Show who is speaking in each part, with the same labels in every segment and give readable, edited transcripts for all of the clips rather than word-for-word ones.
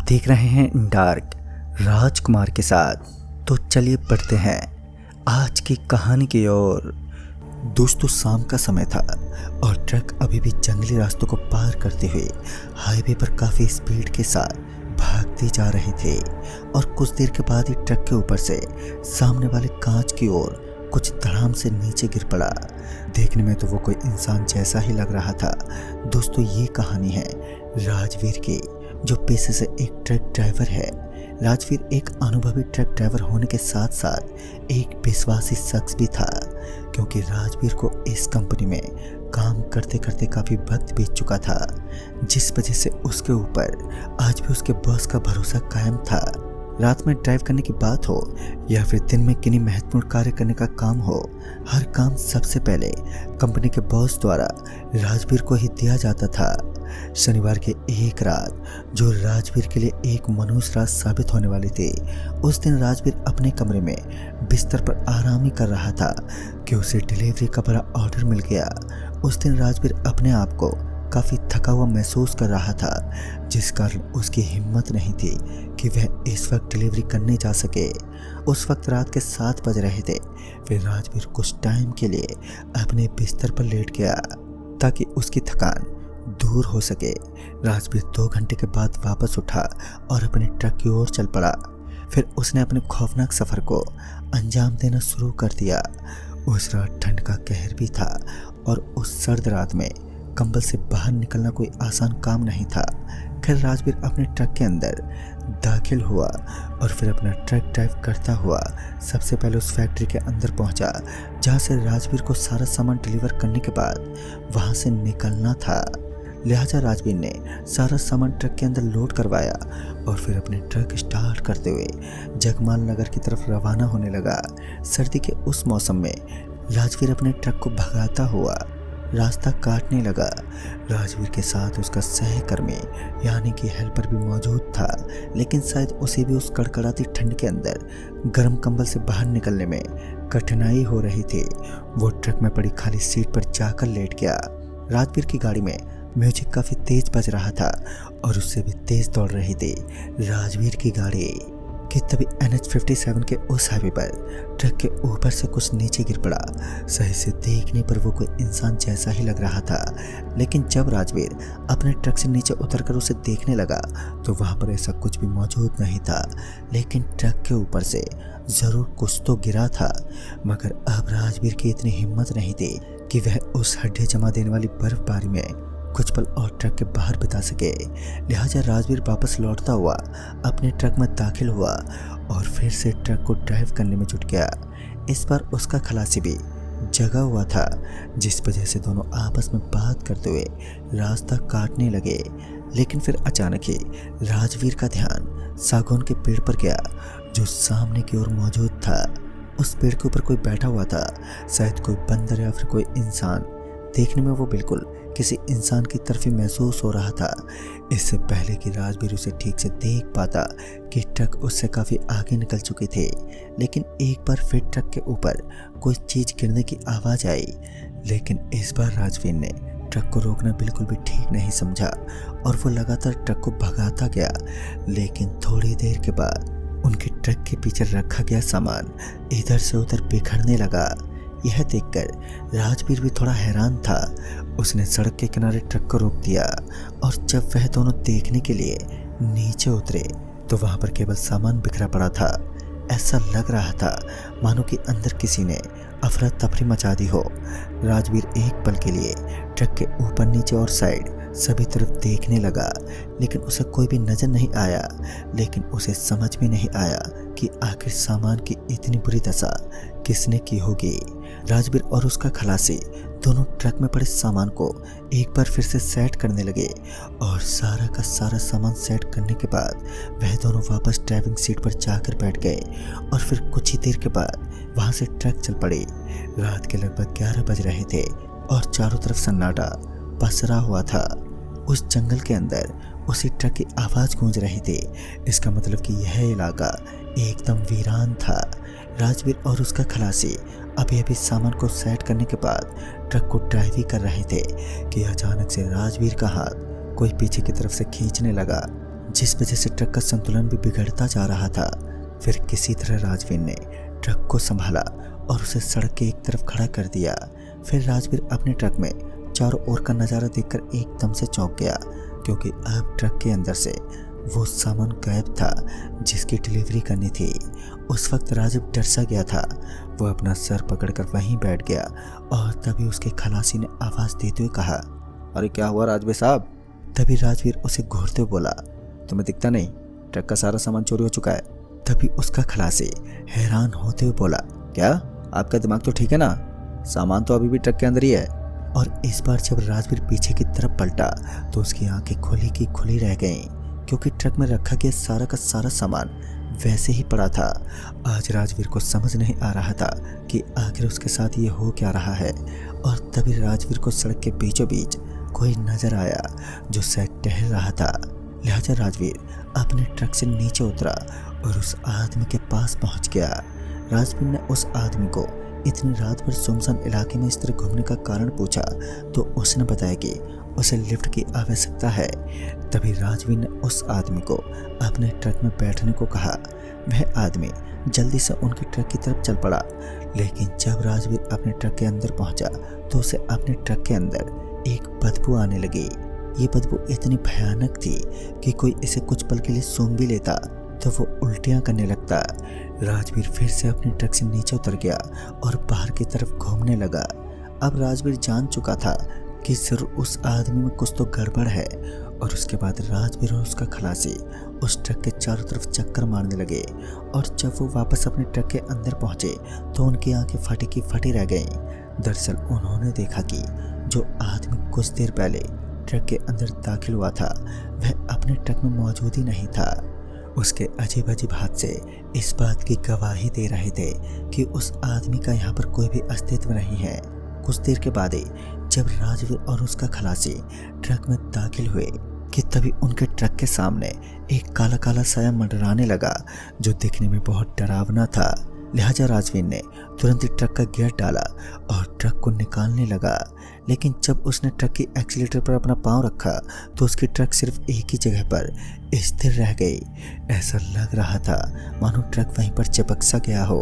Speaker 1: देख रहे हैं डार्क राजकुमार के साथ। तो चलिए पढ़ते हैं आज की कहानी की ओर। दोस्तों, शाम का समय था और ट्रक अभी भी जंगली रास्तों को पार करते हुए हाईवे पर काफ़ी स्पीड के साथ भागते जा रहे थे। और कुछ देर के बाद ही ट्रक के ऊपर से सामने वाले कांच की ओर कुछ धड़ाम से नीचे गिर पड़ा। देखने में तो वो कोई इंसान जैसा ही लग रहा था। दोस्तों, ये कहानी है राजवीर की, जो पेशे से एक ट्रक ड्राइवर है। राजवीर एक अनुभवी ट्रक ड्राइवर होने के साथ साथ एक विश्वासी शख्स भी था, क्योंकि राजवीर को इस कंपनी में काम करते करते काफ़ी वक्त बीत चुका था, जिस वजह से उसके ऊपर आज भी उसके बॉस का भरोसा कायम था। रात में ड्राइव करने की बात हो या फिर दिन में किन्हीं महत्वपूर्ण कार्य करने का काम हो, हर काम सबसे पहले कंपनी के बॉस द्वारा राजवीर को ही दिया जाता था। शनिवार की एक रात, जो राजवीर के लिए एक मनहूस रात साबित होने वाली थी, उस दिन राजवीर अपने कमरे में बिस्तर पर आराम ही कर रहा था कि उसे डिलीवरी का बड़ा ऑर्डर मिल गया। उस दिन राजवीर अपने आप को काफ़ी थका हुआ महसूस कर रहा था, जिस कारण उसकी हिम्मत नहीं थी कि वह इस वक्त डिलीवरी करने जा सके। उस वक्त रात के 7 बज रहे थे। फिर राजवीर कुछ टाइम के लिए अपने बिस्तर पर लेट गया ताकि उसकी थकान दूर हो सके। राजवीर 2 घंटे के बाद वापस उठा और अपने ट्रक की ओर चल पड़ा। फिर उसने अपने खौफनाक सफ़र को अंजाम देना शुरू कर दिया। उस रात ठंड का कहर भी था और उस सर्द रात में कंबल से बाहर निकलना कोई आसान काम नहीं था। खैर, राजवीर अपने ट्रक के अंदर दाखिल हुआ और फिर अपना ट्रक ड्राइव करता हुआ सबसे पहले उस फैक्ट्री के अंदर पहुंचा, जहां से राजवीर को सारा सामान डिलीवर करने के बाद वहां से निकलना था। लिहाजा राजवीर ने सारा सामान ट्रक के अंदर लोड करवाया और फिर अपने ट्रक स्टार्ट करते हुए जगमाल नगर की तरफ रवाना होने लगा। सर्दी के उस मौसम में राजवीर अपने ट्रक को भगाता हुआ रास्ता काटने लगा। राजवीर के साथ उसका सहकर्मी यानी कि हेल्पर भी मौजूद था, लेकिन शायद उसे भी उस कड़कड़ाती ठंड के अंदर गर्म कंबल से बाहर निकलने में कठिनाई हो रही थी। वो ट्रक में पड़ी खाली सीट पर जाकर लेट गया। राजवीर की गाड़ी में म्यूजिक काफ़ी तेज बज रहा था और उससे भी तेज दौड़ रही थी राजवीर की गाड़ी कि तभी NH57 के उस हाईवे पर ट्रक के ऊपर से कुछ नीचे गिर पड़ा। सही से देखने पर वो कोई इंसान जैसा ही लग रहा था, लेकिन जब राजवीर अपने ट्रक से नीचे उतरकर उसे देखने लगा तो वहाँ पर ऐसा कुछ भी मौजूद नहीं था। लेकिन ट्रक के ऊपर से ज़रूर कुछ तो गिरा था, मगर अब राजवीर की इतनी हिम्मत नहीं थी कि वह उस हड्डी जमा देने वाली बर्फबारी में कुछ पल और ट्रक के बाहर बिता सके। लिहाजा राजवीर वापस लौटता हुआ अपने ट्रक में दाखिल हुआ और फिर से ट्रक को ड्राइव करने में जुट गया। इस बार उसका खलासी भी जगा हुआ था, जिस वजह से दोनों आपस में बात करते हुए रास्ता काटने लगे। लेकिन फिर अचानक ही राजवीर का ध्यान सागौन के पेड़ पर गया, जो सामने की ओर मौजूद था। उस पेड़ के ऊपर कोई बैठा हुआ था, शायद कोई बंदर या फिर कोई इंसान। देखने में वो बिल्कुल किसी इंसान की तरफ ही महसूस हो रहा था। इससे पहले कि राजवीर उसे ठीक से देख पाता कि ट्रक उससे काफ़ी आगे निकल चुकी थी, लेकिन एक बार फिर ट्रक के ऊपर कोई चीज़ गिरने की आवाज़ आई। लेकिन इस बार राजवीर ने ट्रक को रोकना बिल्कुल भी ठीक नहीं समझा और वो लगातार ट्रक को भगाता गया। लेकिन थोड़ी देर के बाद उनके ट्रक के पीछे रखा गया सामान इधर से उधर बिखरने लगा। यह देखकर राजवीर भी थोड़ा हैरान था। उसने सड़क के किनारे ट्रक को रोक दिया और जब वह दोनों देखने के लिए नीचे उतरे तो वहां पर केवल सामान बिखरा पड़ा था। ऐसा लग रहा था मानो कि अंदर किसी ने अफरा तफरी मचा दी हो। राजवीर एक पल के लिए ट्रक के ऊपर नीचे और साइड सभी तरफ देखने लगा, लेकिन उसे कोई भी नजर नहीं आया। लेकिन उसे समझ में नहीं आया कि आखिर सामान की इतनी बुरी दशा किसने की होगी। राजवीर और उसका खलासी दोनों ट्रक में पड़े सामान को एक बार फिर से सेट करने लगे और सारा का सारा सामान सेट करने के बाद वह दोनों वापस ड्राइविंग सीट पर जाकर बैठ गए और फिर कुछ ही देर के बाद वहां से ट्रक चल पड़ी। रात के लगभग 11 बज रहे थे और चारों तरफ सन्नाटा पसरा हुआ था। उस जंगल के अंदर उसी ट्रक की आवाज़ गूंज रही थी। इसका मतलब कि यह इलाका एकदम वीरान था। राजवीर और उसका खलासी अभी अभी सामान को सेट करने के बाद ट्रक को ड्राइव ही कर रहे थे कि अचानक से राजवीर का हाथ कोई पीछे की तरफ से खींचने लगा, जिस वजह से ट्रक का संतुलन भी बिगड़ता जा रहा था। फिर किसी तरह राजवीर ने ट्रक को संभाला और उसे सड़क के एक तरफ खड़ा कर दिया। फिर राजवीर अपने ट्रक में चारों ओर का नज़ारा देखकर एकदम से चौंक गया, क्योंकि अब ट्रक के अंदर से वो सामान गायब था जिसकी डिलीवरी करनी थी। उस वक्त राजीव डर सा गया था। वो अपना सर पकड़कर वहीं बैठ गया और तभी उसके खलासी ने आवाज़ देते हुए कहा,
Speaker 2: अरे क्या हुआ राजवीर साहब?
Speaker 1: तभी राजवीर उसे घूरते हुए बोला,
Speaker 2: तुम्हें दिखता नहीं? ट्रक का सारा सामान चोरी हो चुका है।
Speaker 1: तभी उसका खलासी हैरान होते हुए बोला,
Speaker 2: क्या आपका दिमाग तो ठीक है ना? सामान तो अभी भी ट्रक के अंदर ही है।
Speaker 1: और इस बार जब राजवीर पीछे की तरफ पलटा तो उसकी आंखें खुली की खुली रह गईं, क्योंकि ट्रक में रखा गया सारा का सारा सामान वैसे ही पड़ा था। आज राजवीर को समझ नहीं आ रहा था कि आखिर उसके साथ ये हो क्या रहा है। और तभी राजवीर को सड़क के बीचों बीच कोई नजर आया जो शायद टहल रहा था। लिहाजा राजवीर अपने ट्रक से नीचे उतरा और उस आदमी के पास पहुंच गया। राजवीर ने उस आदमी को इतनी रात भर सुनसान इलाके में इस तरह घूमने का कारण पूछा तो उसने बताया कि उसे लिफ्ट की आवश्यकता है। तभी राजवीर ने उस आदमी को अपने ट्रक में बैठने को कहा। वह आदमी जल्दी से उनके ट्रक की तरफ चल पड़ा, लेकिन जब राजवीर अपने ट्रक के अंदर पहुंचा तो उसे अपने ट्रक के अंदर एक बदबू आने लगी। ये बदबू इतनी भयानक थी कि कोई इसे कुछ पल के लिए सूंघ भी लेता तो वो उल्टियां करने लगता। राजवीर फिर से अपने ट्रक से नीचे उतर गया और बाहर की तरफ घूमने लगा। अब राजवीर जान चुका था कि जरूर उस आदमी में कुछ तो गड़बड़ है। और उसके बाद राजवीर और उसका खलासी उस ट्रक के चारों तरफ चक्कर मारने लगे। और जब वो वापस अपने ट्रक के अंदर पहुंचे तो उनकी आंखें फटी की फटी रह गईं। दरअसल उन्होंने देखा कि जो आदमी कुछ देर पहले ट्रक के अंदर दाखिल हुआ था वह अपने ट्रक में मौजूद ही नहीं था। उसके अजीब अजीब हाथ से इस बात की गवाही दे रहे थे कि उस आदमी का यहाँ पर कोई भी अस्तित्व नहीं है। कुछ देर के बाद ही जब राजवीर और उसका खलासी ट्रक में दाखिल हुए कि तभी उनके ट्रक के सामने एक काला काला साया मंडराने लगा जो दिखने में बहुत डरावना था। लिहाजा राजवीर ने तुरंत ही ट्रक का गियर डाला और ट्रक को निकालने लगा। लेकिन जब उसने ट्रक की एक्सीलेटर पर अपना पांव रखा तो उसकी ट्रक सिर्फ एक ही जगह पर स्थिर रह गई। ऐसा लग रहा था मानो ट्रक वहीं पर चिपक सा गया हो।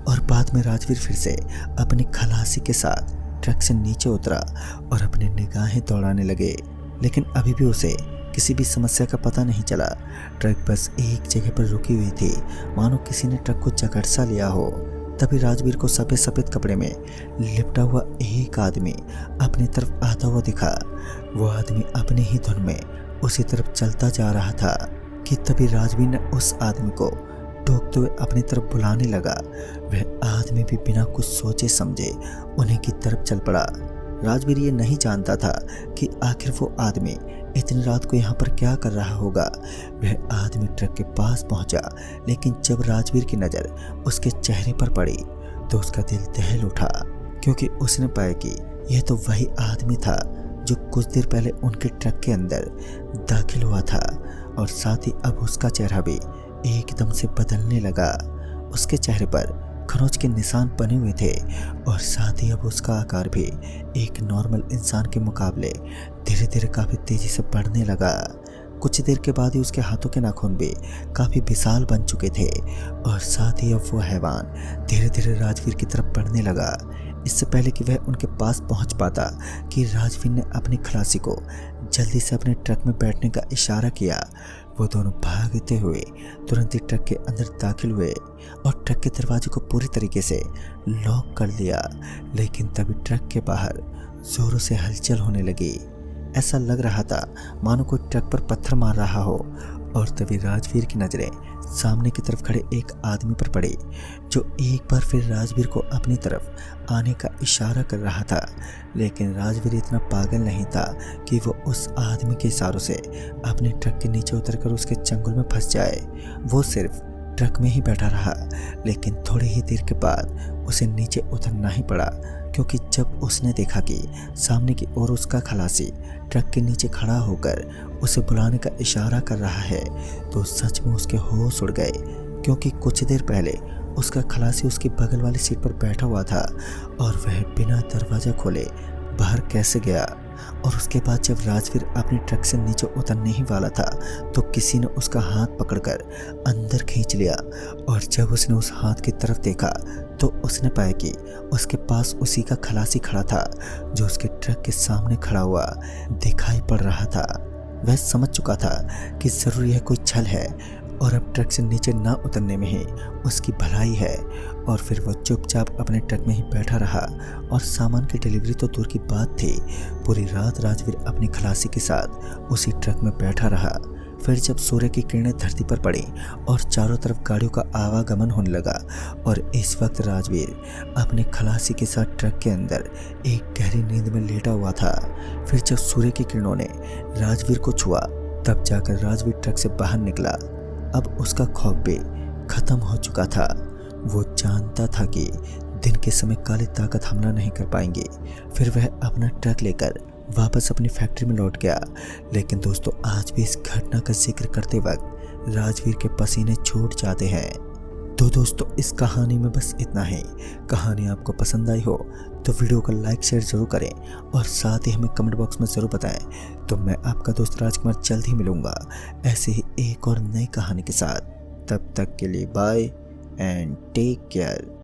Speaker 1: और बाद में राजवीर फिर से अपनी खलासी के साथ ट्रक से नीचे उतरा और अपनी निगाहें दौड़ाने लगे, लेकिन अभी भी उसे किसी भी समस्या का पता नहीं चला। ट्रक बस एक जगह पर रुकी हुई थी, मानो किसी ने ट्रक को जकड़ सा लिया हो। तभी राजवीर को सफ़ेद सफ़ेद कपड़े में लिपटा हुआ एक आदमी अपनी तरफ आता हुआ दिखा। वो आदमी अपनी ही धुन में उसी तरफ चलता जा रहा था कि तभी राजवीर ने उस आदमी को टोकते हुए अपनी तरफ बुलाने लगा। वह आदमी भी बिना कुछ सोचे समझे उन्हीं की तरफ चल पड़ा। राजवीर ये नहीं जानता था कि आखिर वो आदमी इतनी रात को यहाँ पर क्या कर रहा होगा। वह आदमी ट्रक के पास पहुंचा, लेकिन जब राजवीर की नज़र उसके चेहरे पर पड़ी तो उसका दिल दहल उठा, क्योंकि उसने पाया कि यह तो वही आदमी था जो कुछ देर पहले उनके ट्रक के अंदर दाखिल हुआ था। और साथ ही अब उसका चेहरा भी एकदम से बदलने लगा। उसके चेहरे पर खरोंच के निशान बने हुए थे और साथ ही अब उसका आकार भी एक नॉर्मल इंसान के मुकाबले धीरे धीरे काफ़ी तेज़ी से बढ़ने लगा। कुछ देर के बाद ही उसके हाथों के नाखून भी काफ़ी विशाल बन चुके थे और साथ ही अब वो हैवान धीरे धीरे राजवीर की तरफ बढ़ने लगा। इससे पहले कि वह उनके पास पहुंच पाता कि राजवीर ने अपनी खलासी को जल्दी से अपने ट्रक में बैठने का इशारा किया। वो दोनों भागते हुए तुरंत ही ट्रक के अंदर दाखिल हुए और ट्रक के दरवाजे को पूरी तरीके से लॉक कर लिया। लेकिन तभी ट्रक के बाहर जोरों से हलचल होने लगी। ऐसा लग रहा था मानो कोई ट्रक पर पत्थर मार रहा हो। और तभी राजवीर की नज़रें सामने की तरफ खड़े एक आदमी पर पड़ी जो एक बार फिर राजवीर को अपनी तरफ आने का इशारा कर रहा था। लेकिन राजवीर इतना पागल नहीं था कि वो उस आदमी के इशारों से अपने ट्रक के नीचे उतरकर उसके चंगुल में फंस जाए। वो सिर्फ ट्रक में ही बैठा रहा, लेकिन थोड़ी ही देर के बाद उसे नीचे उतरना ही पड़ा, क्योंकि जब उसने देखा कि सामने की ओर उसका खलासी ट्रक के नीचे खड़ा होकर उसे बुलाने का इशारा कर रहा है तो सच में उसके होश उड़ गए। क्योंकि कुछ देर पहले उसका खलासी उसकी बगल वाली सीट पर बैठा हुआ था और वह बिना दरवाज़ा खोले बाहर कैसे गया। और उसके बाद जब राजवीर अपने ट्रक से नीचे उतरने ही वाला था तो किसी ने उसका हाथ पकड़कर अंदर खींच लिया। और जब उसने उस हाथ की तरफ देखा तो उसने पाया कि उसके पास उसी का खलासी खड़ा था जो उसके ट्रक के सामने खड़ा हुआ दिखाई पड़ रहा था। वह समझ चुका था कि जरूर यह कोई छल है और अब ट्रक से नीचे ना उतरने में ही उसकी भलाई है। और फिर वो चुपचाप अपने ट्रक में ही बैठा रहा और सामान की डिलीवरी तो दूर की बात थी, पूरी रात राजवीर अपनी खलासी के साथ उसी ट्रक में बैठा रहा। फिर जब सूर्य की किरणें धरती पर पड़ी और चारों तरफ गाड़ियों का आवागमन होने लगा और इस वक्त राजवीर अपने खलासी के साथ ट्रक के अंदर एक गहरी नींद में लेटा हुआ था। फिर जब सूर्य की किरणों ने राजवीर को छुआ तब जाकर राजवीर ट्रक से बाहर निकला। अब उसका खौफ भी खत्म हो चुका था। वो जानता था कि दिन के समय काली ताकत हमला नहीं कर पाएंगे। फिर वह अपना ट्रक लेकर वापस अपनी फैक्ट्री में लौट गया। लेकिन दोस्तों, आज भी इस घटना का जिक्र करते वक्त राजवीर के पसीने छूट जाते हैं। तो दोस्तों, इस कहानी में बस इतना ही। कहानी आपको पसंद आई हो तो वीडियो को लाइक शेयर जरूर करें और साथ ही हमें कमेंट बॉक्स में ज़रूर बताएं। तो मैं आपका दोस्त राजकुमार जल्द ही मिलूंगा ऐसे ही एक और नई कहानी के साथ। तब तक के लिए बाय एंड टेक केयर।